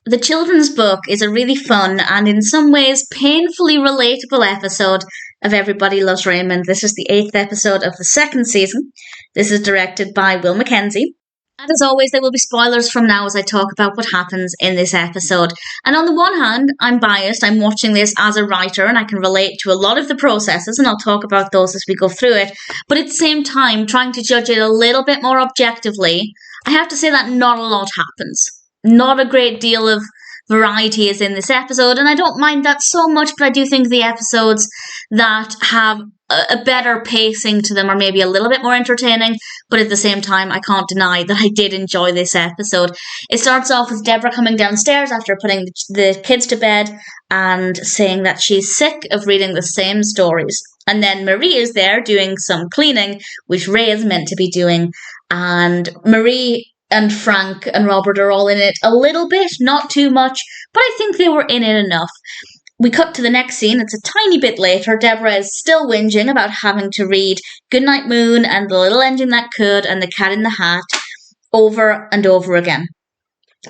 The children's book is a really fun and in some ways painfully relatable episode of Everybody Loves Raymond. This is the 8th episode of the 2nd season. This is directed by Will Mackenzie. And as always, there will be spoilers from now as I talk about what happens in this episode. And on the one hand, I'm biased. I'm watching this as a writer and I can relate to a lot of the processes, and I'll talk about those as we go through it. But at the same time, trying to judge it a little bit more objectively, I have to say that not a lot happens. Not a great deal of variety is in this episode, and I don't mind that so much, but I do think the episodes that have a better pacing to them are maybe a little bit more entertaining, but at the same time, I can't deny that I did enjoy this episode. It starts off with Debra coming downstairs after putting the kids to bed and saying that she's sick of reading the same stories. And then Marie is there doing some cleaning, which Ray is meant to be doing, and Marie and Frank and Robert are all in it a little bit, not too much, but I think they were in it enough. We cut to the next scene. It's a tiny bit later. Debra is still whinging about having to read Goodnight Moon and The Little Engine That Could and The Cat in the Hat over and over again.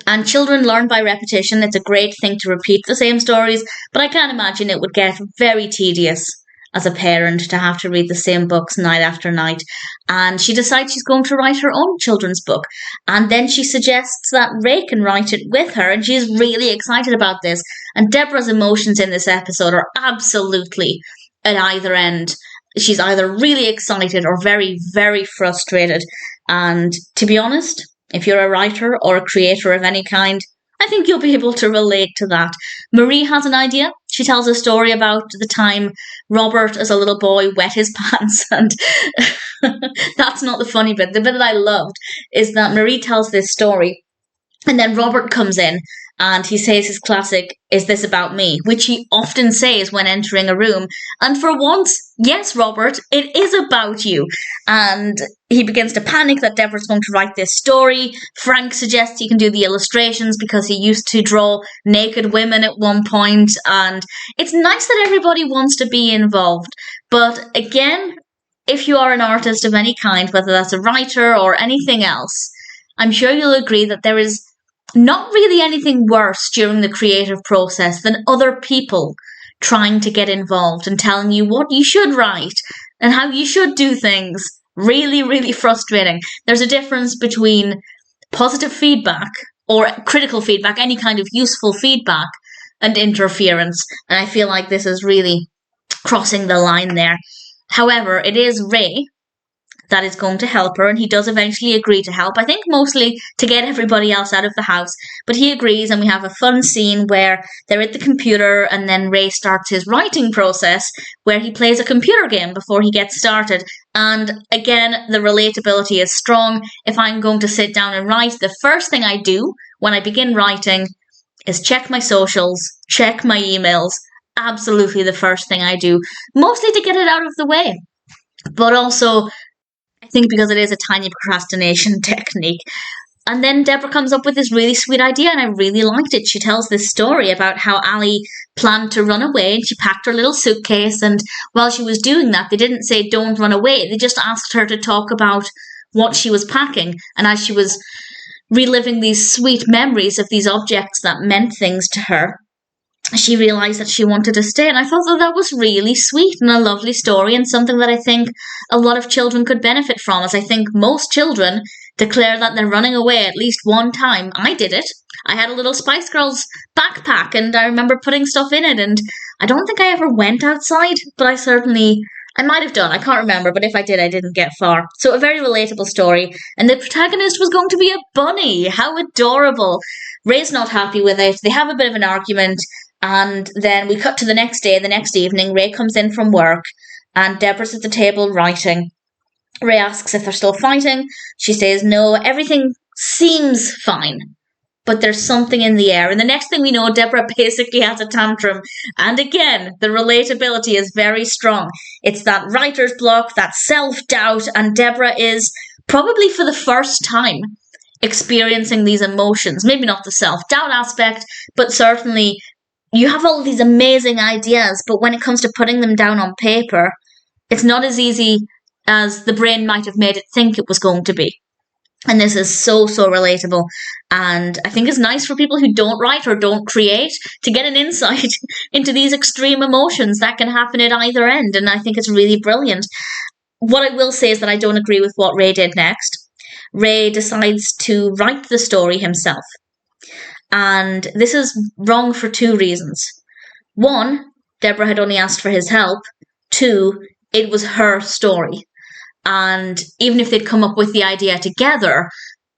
And children learn by repetition. It's a great thing to repeat the same stories, but I can't imagine it would get very tedious as a parent to have to read the same books night after night. And she decides she's going to write her own children's book. And then she suggests that Ray can write it with her, and she's really excited about this. And Debra's emotions in this episode are absolutely at either end. She's either really excited or very, very frustrated. And to be honest, if you're a writer or a creator of any kind, I think you'll be able to relate to that. Marie has an idea. She tells a story about the time Robert, as a little boy, wet his pants. And that's not the funny bit. The bit that I loved is that Marie tells this story. And then Robert comes in and he says his classic, "Is this about me?" which he often says when entering a room. And for once, yes, Robert, it is about you. And he begins to panic that Debra's going to write this story. Frank suggests he can do the illustrations because he used to draw naked women at one point. And it's nice that everybody wants to be involved. But again, if you are an artist of any kind, whether that's a writer or anything else, I'm sure you'll agree that there is not really anything worse during the creative process than other people trying to get involved and telling you what you should write and how you should do things. Really, really frustrating. There's a difference between positive feedback or critical feedback, any kind of useful feedback, and interference. And I feel like this is really crossing the line there. However, it is Ray that is going to help her, and he does eventually agree to help. I think mostly to get everybody else out of the house, but he agrees, and we have a fun scene where they're at the computer, and then Ray starts his writing process where he plays a computer game before he gets started. And again, the relatability is strong. If I'm going to sit down and write, the first thing I do when I begin writing is check my socials, check my emails. Absolutely the first thing I do, mostly to get it out of the way, but also I think because it is a tiny procrastination technique. And then Debra comes up with this really sweet idea, and I really liked it. She tells this story about how Ali planned to run away, and she packed her little suitcase, and while she was doing that, they didn't say, "Don't run away." They just asked her to talk about what she was packing. And as she was reliving these sweet memories of these objects that meant things to her, she realised that she wanted to stay, and I thought that that was really sweet and a lovely story, and something that I think a lot of children could benefit from, as I think most children declare that they're running away at least one time. I did it. I had a little Spice Girls backpack, and I remember putting stuff in it, and I don't think I ever went outside, but I might have done. I can't remember, but if I did, I didn't get far. So a very relatable story, and the protagonist was going to be a bunny. How adorable. Ray's not happy with it. They have a bit of an argument. And then we cut to the next day, the next evening. Ray comes in from work and Debra's at the table writing. Ray asks if they're still fighting. She says no, everything seems fine, but there's something in the air. And the next thing we know, Debra basically has a tantrum. And again, the relatability is very strong. It's that writer's block, that self-doubt, and Debra is probably for the first time experiencing these emotions. Maybe not the self-doubt aspect, but certainly you have all these amazing ideas, but when it comes to putting them down on paper, it's not as easy as the brain might have made it think it was going to be. And this is so, so relatable. And I think it's nice for people who don't write or don't create to get an insight into these extreme emotions that can happen at either end. And I think it's really brilliant. What I will say is that I don't agree with what Ray did next. Ray decides to write the story himself. And this is wrong for two reasons. One, Debra had only asked for his help. Two, it was her story. And even if they'd come up with the idea together,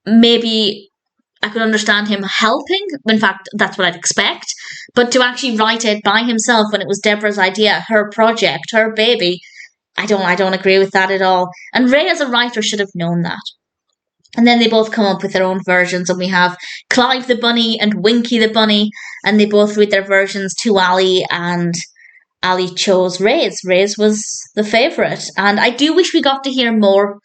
maybe I could understand him helping. In fact, that's what I'd expect. But to actually write it by himself when it was Debra's idea, her project, her baby, I don't agree with that at all. And Ray as a writer should have known that. And then they both come up with their own versions, and we have Clive the bunny and Winky the bunny, and they both read their versions to Ali, and Ali chose Ray's. Ray's was the favourite. And I do wish we got to hear more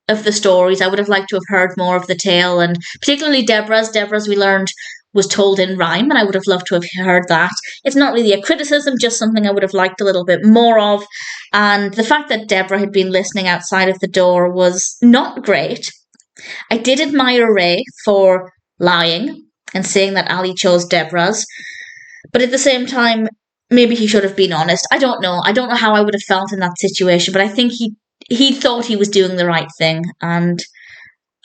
of the stories. I would have liked to have heard more of the tale, and particularly Debra's. Debra's, we learned, was told in rhyme, and I would have loved to have heard that. It's not really a criticism, just something I would have liked a little bit more of. And the fact that Debra had been listening outside of the door was not great. I did admire Ray for lying and saying that Ali chose Debra's, but at the same time, maybe he should have been honest. I don't know. I don't know how I would have felt in that situation, but I think he thought he was doing the right thing. And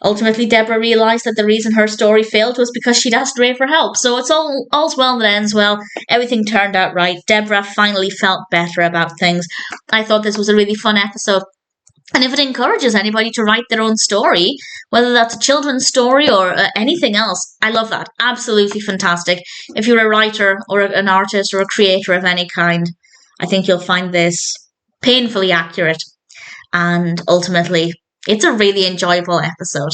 ultimately, Debra realised that the reason her story failed was because she'd asked Ray for help. So it's all's well that ends well. Everything turned out right. Debra finally felt better about things. I thought this was a really fun episode. And if it encourages anybody to write their own story, whether that's a children's story or anything else, I love that. Absolutely fantastic. If you're a writer or an artist or a creator of any kind, I think you'll find this painfully accurate. And ultimately, it's a really enjoyable episode.